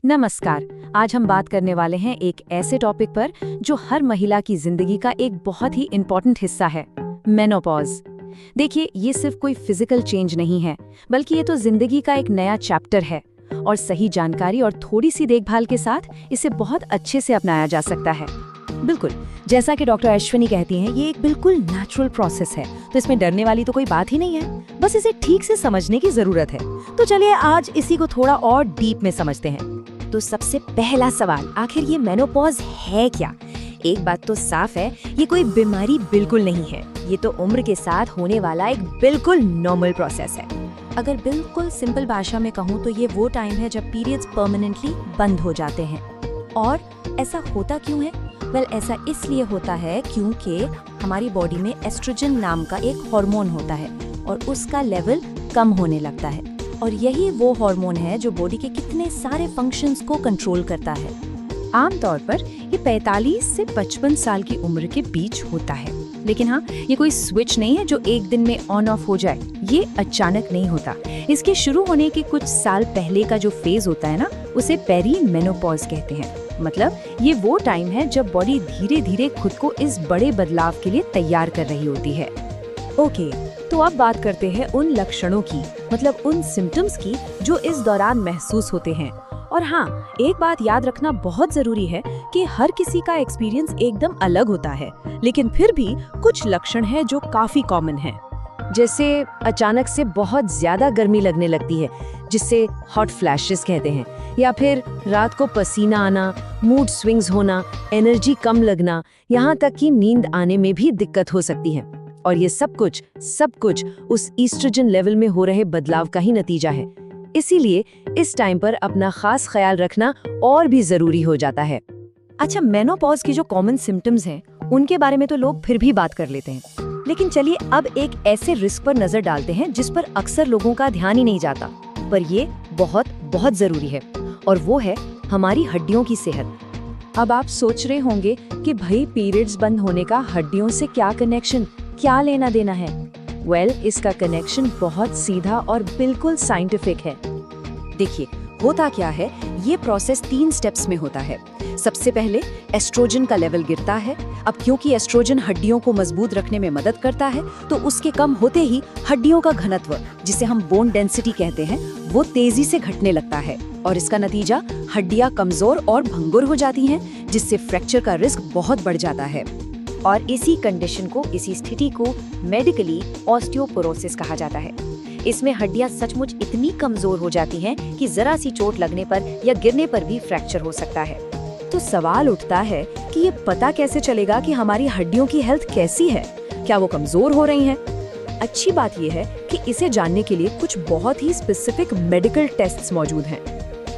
नमस्कार। आज हम बात करने वाले हैं एक ऐसे टॉपिक पर जो हर महिला की जिंदगी का एक बहुत ही इम्पोर्टेंट हिस्सा है, मेनोपॉज। देखिए, ये सिर्फ कोई फिजिकल चेंज नहीं है, बल्कि ये तो जिंदगी का एक नया चैप्टर है और सही जानकारी और थोड़ी सी देखभाल के साथ इसे बहुत अच्छे से अपनाया जा सकता है। बिल्कुल, जैसा कि डॉक्टर अश्विनी कहती हैं, ये एक बिल्कुल नेचुरल प्रोसेस है, तो इसमें डरने वाली तो कोई बात ही नहीं है। बस इसे ठीक से समझने की जरूरत है। तो चलिए आज इसी को थोड़ा और डीप में समझते हैं। तो सबसे पहला सवाल, आखिर ये मेनोपॉज है क्या? एक बात तो साफ है, ये कोई बीमारी बिल्कुल नहीं है। ये तो उम्र के साथ होने वाला एक बिल्कुल नॉर्मल प्रोसेस है। अगर बिल्कुल सिंपल भाषा में कहूँ तो ये वो टाइम है जब पीरियड्स परमानेंटली बंद हो जाते हैं। और ऐसा होता क्यों है? ऐसा इसलिए होता है क्योंकि हमारी बॉडी में एस्ट्रोजन नाम का एक हार्मोन होता है और उसका लेवल कम होने लगता है। और यही वो हार्मोन है जो बॉडी के कितने सारे फंक्शंस को कंट्रोल करता है। आमतौर पर ये 45 से 55 साल की उम्र के बीच होता है। लेकिन हाँ, ये कोई स्विच नहीं है जो एक दिन में ऑन ऑफ हो जाए। ये अचानक नहीं होता। इसके शुरू होने के कुछ साल पहले का जो फेज होता है ना, उसे पेरी मेनोपॉज कहते हैं। मतलब ये वो टाइम है जब बॉडी धीरे धीरे खुद को इस बड़े बदलाव के लिए तैयार कर रही होती है। ओके, तो अब बात करते हैं उन लक्षणों की, मतलब उन सिम्टम्स की जो इस दौरान महसूस होते हैं। और हाँ, एक बात याद रखना बहुत जरूरी है कि हर किसी का एक्सपीरियंस एकदम अलग होता है, लेकिन फिर भी कुछ लक्षण हैं जो काफी कॉमन हैं। जैसे अचानक से बहुत ज्यादा गर्मी लगने लगती है, जिससे हॉट फ्लैशेस कहते हैं, या फिर रात को पसीना आना, मूड स्विंग्स होना, एनर्जी कम लगना, यहाँ तक कि नींद आने में भी दिक्कत हो सकती है। और ये सब कुछ उस ईस्ट्रोजन लेवल में हो रहे बदलाव का ही नतीजा है। इसीलिए इस टाइम पर अपना खास ख्याल रखना और भी जरूरी हो जाता है। अच्छा, मेनोपॉज की जो कॉमन सिम्टम्स हैं, उनके बारे में तो लोग फिर भी बात कर लेते हैं, लेकिन चलिए अब एक ऐसे रिस्क पर नजर डालते हैं जिस पर अक्सर लोगों का ध्यान ही नहीं जाता, पर ये बहुत बहुत जरूरी है, और वो है हमारी हड्डियों की सेहत। अब आप सोच रहे होंगे कि भाई पीरियड्स बंद होने का हड्डियों से क्या कनेक्शन, क्या लेना देना है? इसका कनेक्शन बहुत सीधा और बिल्कुल साइंटिफिक है। देखिए, होता क्या है, ये प्रोसेस 3 स्टेप्स में होता है। सबसे पहले एस्ट्रोजन का लेवल गिरता है। अब क्योंकि एस्ट्रोजन हड्डियों को मजबूत रखने में मदद करता है, तो उसके कम होते ही हड्डियों का घनत्व, जिसे हम बोन डेंसिटी कहते हैं, वो तेजी से घटने लगता है। और इसका नतीजा हड्डियां कमजोर और भंगुर हो जाती हैं, जिससे फ्रैक्चर का रिस्क बहुत बढ़ जाता है। और इसी स्थिति को मेडिकली ऑस्टियोपोरोसिस कहा जाता है। इसमें हड्डियां सचमुच इतनी कमजोर हो जाती हैं कि जरा सी चोट लगने पर या गिरने पर भी फ्रैक्चर हो सकता है। तो सवाल उठता है कि ये पता कैसे चलेगा कि हमारी हड्डियों की हेल्थ कैसी है? क्या वो कमजोर हो रही हैं? अच्छी बात ये है कि इसे जानने के लिए कुछ बहुत ही स्पेसिफिक मेडिकल टेस्ट्स मौजूद हैं।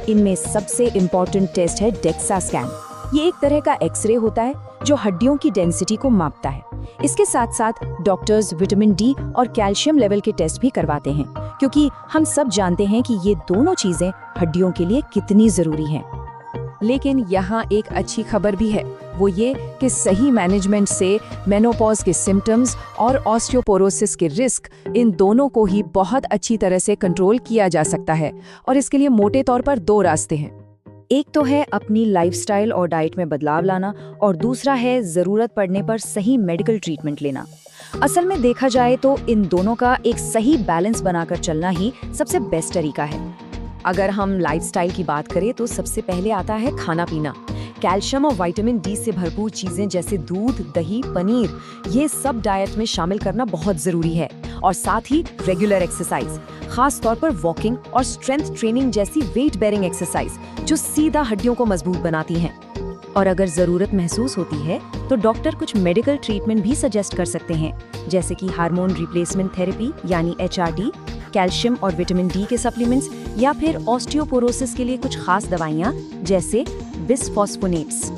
इनमें सबसे इम्पोर्टेंट टेस्ट है डेक्सा स्कैन। ये एक तरह का एक्सरे होता है जो हड्डियों की डेंसिटी को मापता है। इसके साथ साथ डॉक्टर्स विटामिन डी और कैल्शियम लेवल के टेस्ट भी करवाते हैं, क्योंकि हम सब जानते हैं कि ये दोनों चीजें हड्डियों के लिए कितनी जरूरी हैं। लेकिन यहाँ एक अच्छी खबर भी है, वो ये कि सही मैनेजमेंट से मेनोपॉज के सिम्टम्स और ऑस्टियोपोरोसिस के रिस्क, इन दोनों को ही बहुत अच्छी तरह से कंट्रोल किया जा सकता है। और इसके लिए मोटे तौर पर 2 रास्ते हैं। एक तो है अपनी लाइफस्टाइल और डाइट में बदलाव लाना, और दूसरा है जरूरत पड़ने पर सही मेडिकल ट्रीटमेंट लेना। असल में देखा जाए तो इन दोनों का एक सही बैलेंस बनाकर चलना ही सबसे बेस्ट तरीका है। अगर हम लाइफस्टाइल की बात करें तो सबसे पहले आता है खाना पीना। कैल्शियम और विटामिन डी से भरपूर चीजें जैसे दूध, दही, पनीर, ये सब डाइट में शामिल करना बहुत जरूरी है। और साथ ही रेगुलर एक्सरसाइज, खास तौर पर वॉकिंग और स्ट्रेंथ ट्रेनिंग जैसी वेट बेयरिंग एक्सरसाइज, जो सीधा हड्डियों को मजबूत बनाती हैं। और अगर जरूरत महसूस होती है तो डॉक्टर कुछ मेडिकल ट्रीटमेंट भी सजेस्ट कर सकते हैं, जैसे कि हार्मोन रिप्लेसमेंट थेरेपी यानी HRT, कैल्शियम और विटामिन डी के सप्लीमेंट्स, या फिर ऑस्टियोपोरोसिस के लिए कुछ खास दवाइयाँ जैसे बिसफॉस्फोनेट्स।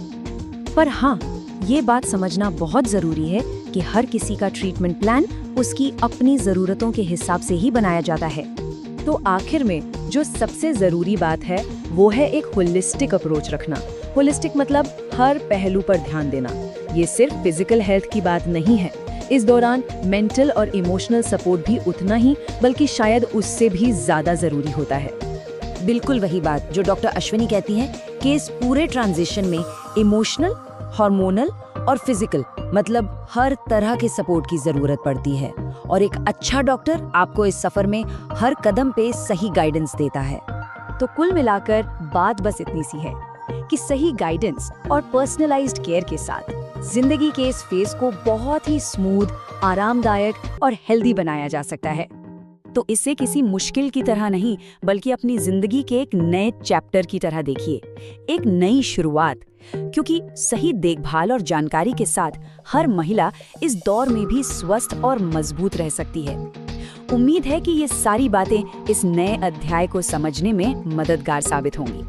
पर हाँ, ये बात समझना बहुत जरूरी है कि हर किसी का ट्रीटमेंट प्लान उसकी अपनी जरूरतों के हिसाब से ही बनाया जाता है। तो आखिर में जो सबसे जरूरी बात है, वो है एक होलिस्टिक अप्रोच रखना। होलिस्टिक मतलब हर पहलू पर ध्यान देना। ये सिर्फ फिजिकल हेल्थ की बात नहीं है। इस दौरान मेंटल और इमोशनल सपोर्ट भी उतना ही, बल्कि शायद उससे भी ज्यादा जरूरी होता है। बिल्कुल वही बात जो डॉक्टर अश्विनी कहती हैं कि इस पूरे ट्रांजिशन में इमोशनल, हार्मोनल और फिजिकल मतलब हर तरह के सपोर्ट की जरूरत पड़ती है और एक अच्छा डॉक्टर आपको इस सफर में हर कदम पे सही गाइडेंस देता है। तो कुल मिलाकर बात बस इतनी सी है कि सही गाइडेंस और पर्सनलाइज्ड केयर के साथ जिंदगी के इस फेज को बहुत ही स्मूथ, आरामदायक और हेल्दी बनाया जा सकता है। तो इसे किसी मुश्किल की तरह नहीं बल्कि अपनी जिंदगी के एक नए चैप्टर की तरह देखिए, एक नई शुरुआत, क्योंकि सही देखभाल और जानकारी के साथ हर महिला इस दौर में भी स्वस्थ और मजबूत रह सकती है। उम्मीद है कि ये सारी बातें इस नए अध्याय को समझने में मददगार साबित होंगी।